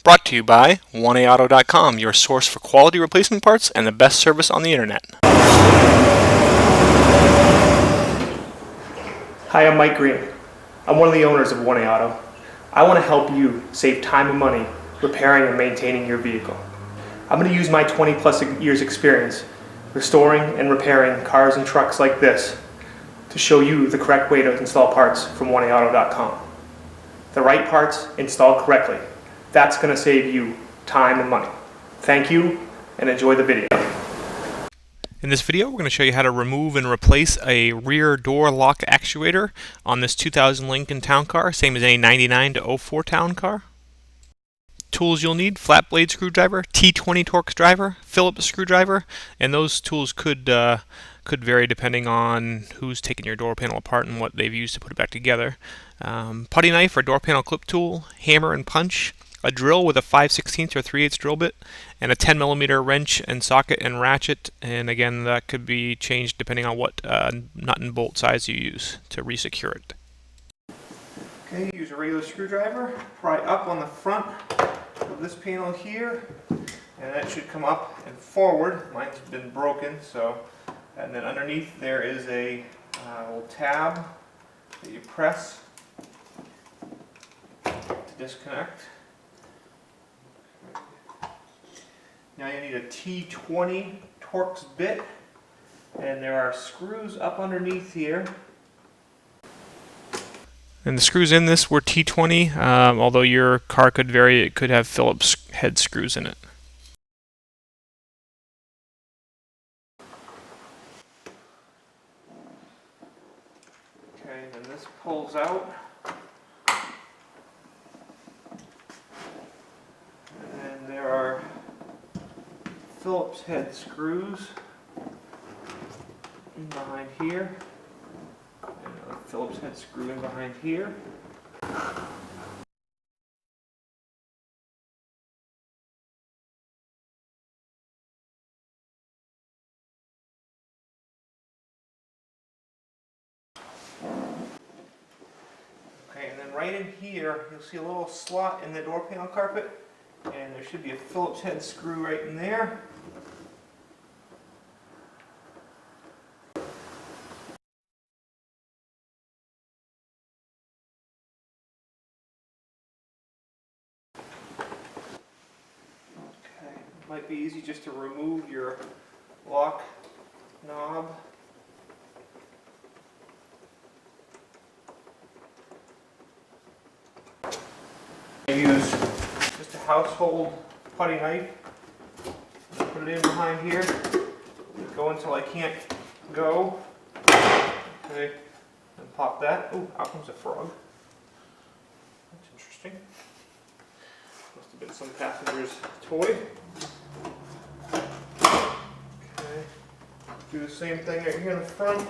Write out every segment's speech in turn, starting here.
Brought to you by 1AAuto.com, your source for quality replacement parts and the best service on the internet. Hi, I'm Mike Green. I'm one of the owners of 1A Auto. I want to help you save time and money repairing and maintaining your vehicle. I'm going to use my 20 plus years experience restoring and repairing cars and trucks like this to show you the correct way to install parts from 1AAuto.com. The right parts installed correctly. That's going to save you time and money. Thank you and enjoy the video. In this video, we're going to show you how to remove and replace a rear door lock actuator on this 2000 Lincoln Town Car, same as any 99 to 04 Town Car. Tools you'll need: flat blade screwdriver, T20 Torx driver, Phillips screwdriver, and those tools could vary depending on who's taken your door panel apart and what they've used to put it back together. Putty knife or door panel clip tool, hammer and punch, a drill with a 5/16 or 3/8 drill bit, and a 10mm wrench and socket and ratchet. And again, that could be changed depending on what nut and bolt size you use to re-secure it. Okay, use a regular screwdriver, pry up on the front of this panel here, and that should come up and forward. Mine's been broken, so. And then underneath there is a little tab that you press to disconnect. Now you need a T20 Torx bit, and there are screws up underneath here. And the screws in this were T20, although your car could vary. It could have Phillips head screws in it. Okay, then this pulls out. And then there are Phillips head screws in behind here. And a Phillips head screw in behind here. Okay, and then right in here, you'll see a little slot in the door panel carpet, and there should be a Phillips head screw right in there. Might be easy just to remove your lock knob. I use just a household putty knife. Put it in behind here. Go until I can't go. Okay, and pop that. Oh, out comes a frog. That's interesting. Must have been some passenger's toy. Okay. Do the same thing right here in the front.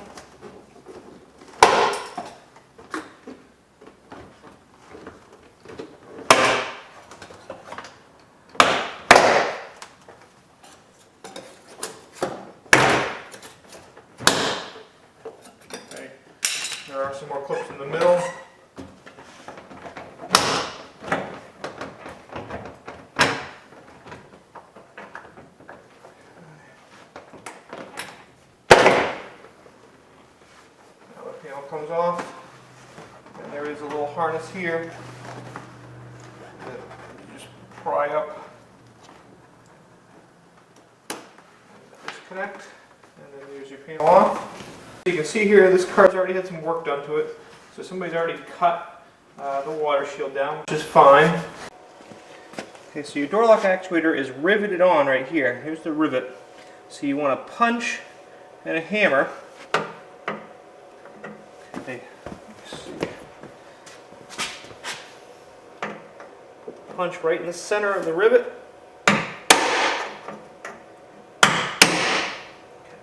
Okay. There are some more clips in the middle. Panel comes off, and there is a little harness here that you just pry up, disconnect, and then there's your panel off. You can see here this car's already had some work done to it, so somebody's already cut the water shield down, which is fine. Okay, so your door lock actuator is riveted on right here. Here's the rivet. So you want a punch and a hammer. Punch right in the center of the rivet.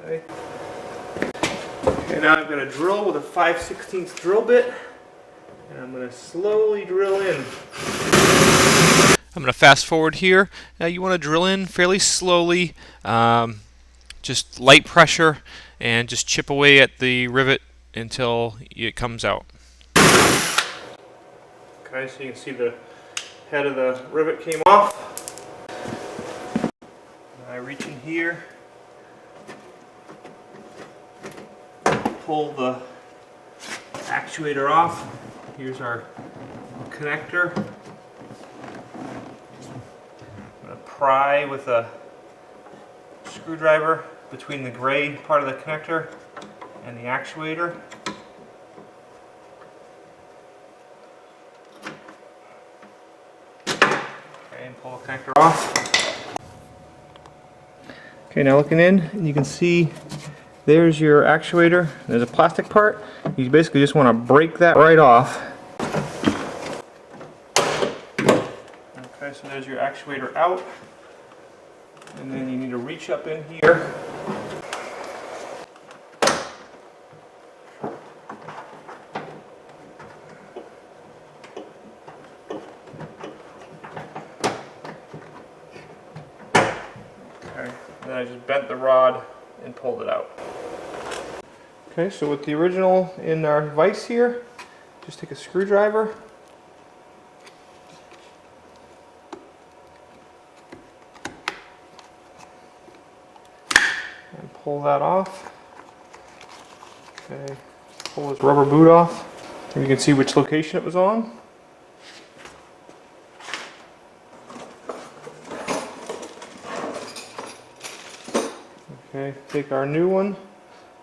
Okay. Okay, now I've got a drill with a 5/16 drill bit, and I'm going to slowly drill in. I'm going to fast forward here. Now you want to drill in fairly slowly, just light pressure, and just chip away at the rivet until it comes out. Okay, so you can see the head of the rivet came off. I reach in here, pull the actuator off. Here's our connector. I'm going to pry with a screwdriver between the gray part of the connector and the actuator. Okay, and pull the connector off. Okay, now looking in, you can see there's your actuator. There's a plastic part. You basically just want to break that right off. Okay, so there's your actuator out. And then you need to reach up in here. Okay, and then I just bent the rod and pulled it out. Okay, so with the original in our vise here, just take a screwdriver. And pull that off. Okay, pull this rubber boot off. And you can see which location it was on. Okay, take our new one.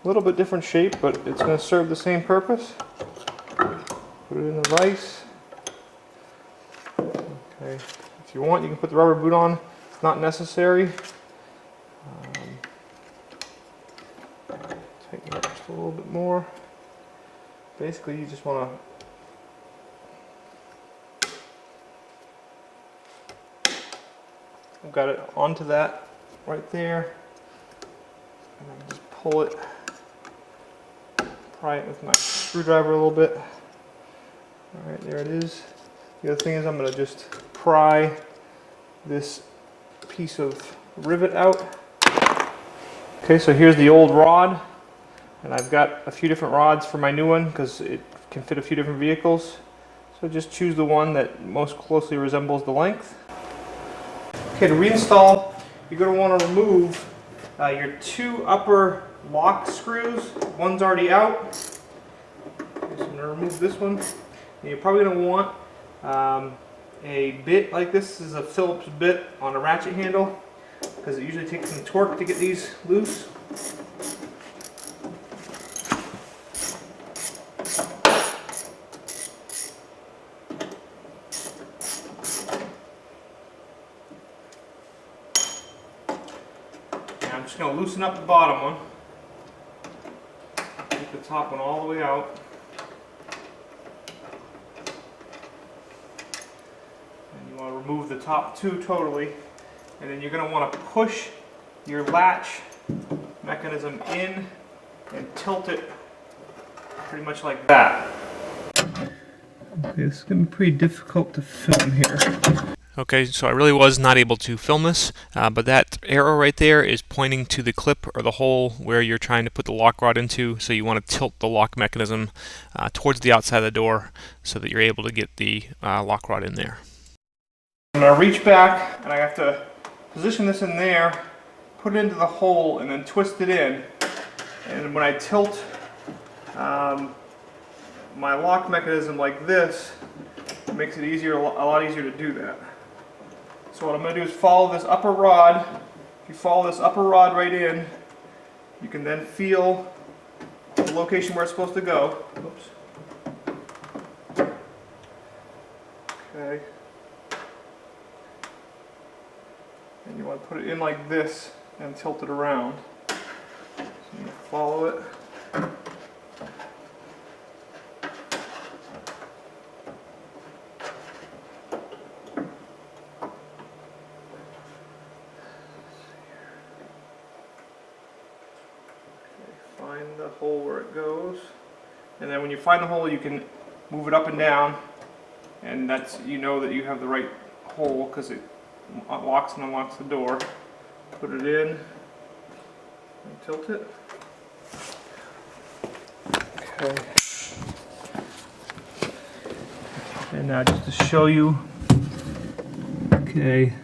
A little bit different shape, but it's going to serve the same purpose. Put it in the vise. Okay, if you want, you can put the rubber boot on. It's not necessary. Tighten it up just a little bit more. Basically, you just want to. I've got it onto that right there. And then just pull it. Pry it with my screwdriver a little bit. Alright, there it is. The other thing is I'm going to just pry this piece of rivet out. Okay, so here's the old rod. And I've got a few different rods for my new one because it can fit a few different vehicles. So just choose the one that most closely resembles the length. Okay, to reinstall, you're going to want to remove your two upper lock screws. One's already out. Okay, so I'm going to remove this one. And you're probably going to want a bit like this. This is a Phillips bit on a ratchet handle because it usually takes some torque to get these loose. I'm just going to loosen up the bottom one. Take the top one all the way out. And you want to remove the top two totally. And then you're going to want to push your latch mechanism in and tilt it pretty much like that. Okay, this is going to be pretty difficult to film here. Okay, so I really was not able to film this, but that arrow right there is pointing to the clip or the hole where you're trying to put the lock rod into, so you want to tilt the lock mechanism towards the outside of the door so that you're able to get the lock rod in there. I'm going to reach back and I have to position this in there, put it into the hole and then twist it in. And when I tilt my lock mechanism like this, it makes it easier, a lot easier to do that. So what I'm going to do is follow this upper rod. If you follow this upper rod right in, you can then feel the location where it's supposed to go. Oops. Okay. And you want to put it in like this and tilt it around. So you follow it. Find the hole where it goes, and then when you find the hole you can move it up and down, and that's, you know that you have the right hole because it locks and unlocks the door. Put it in and tilt it. Okay. And now just to show you Okay.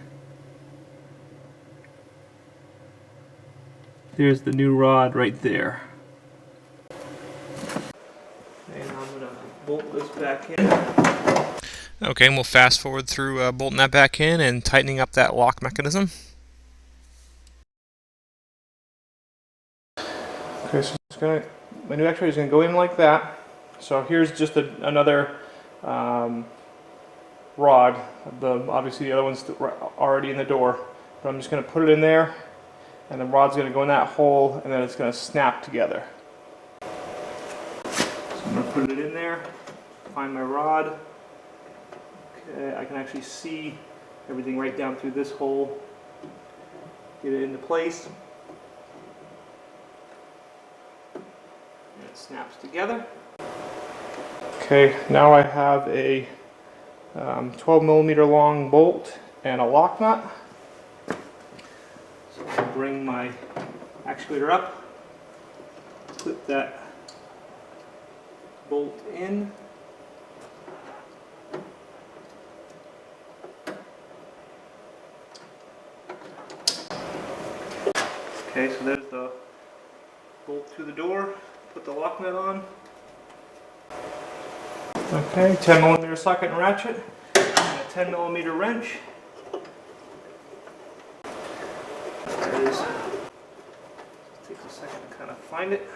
There's the new rod right there. And I'm going to bolt this back in. Okay, and we'll fast forward through bolting that back in and tightening up that lock mechanism. Okay, so my new actuator is going to go in like that. So here's just another rod. Obviously the other one's already in the door. But I'm just going to put it in there, and the rod's going to go in that hole, and then it's going to snap together. So I'm going to put it in there, find my rod. Okay, I can actually see everything right down through this hole. Get it into place. And it snaps together. Okay, now I have a 12mm long bolt and a lock nut. So I'll bring my actuator up, clip that bolt in. Okay, so there's the bolt through the door. Put the lock nut on. Okay, 10mm socket and ratchet, and a 10mm wrench. There it is. Takes a second to kind of find it.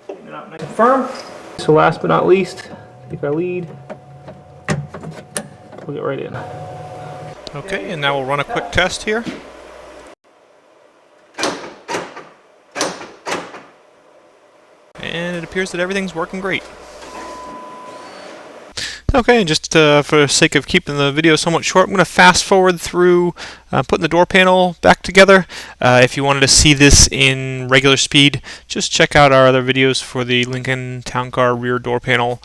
Tighten it up nice and firm. So last but not least, take our lead, plug it right in. Okay, and now we'll run a quick test here. And it appears that everything's working great. Okay, and just for the sake of keeping the video somewhat short, I'm going to fast forward through putting the door panel back together. If you wanted to see this in regular speed, just check out our other videos for the Lincoln Town Car rear door panel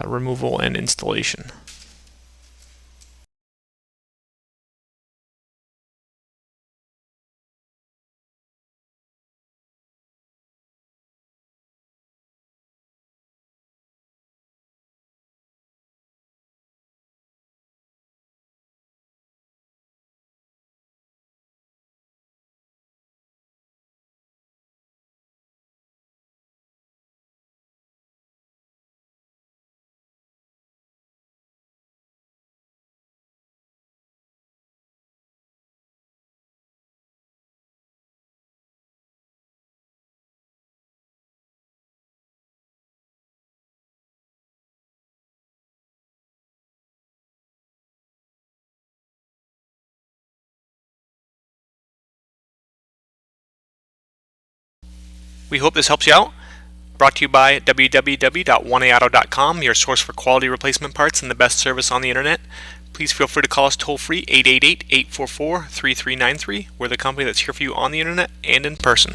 removal and installation. We hope this helps you out. Brought to you by www.oneauto.com, your source for quality replacement parts and the best service on the internet. Please feel free to call us toll free 888-844-3393. We're the company that's here for you on the internet and in person.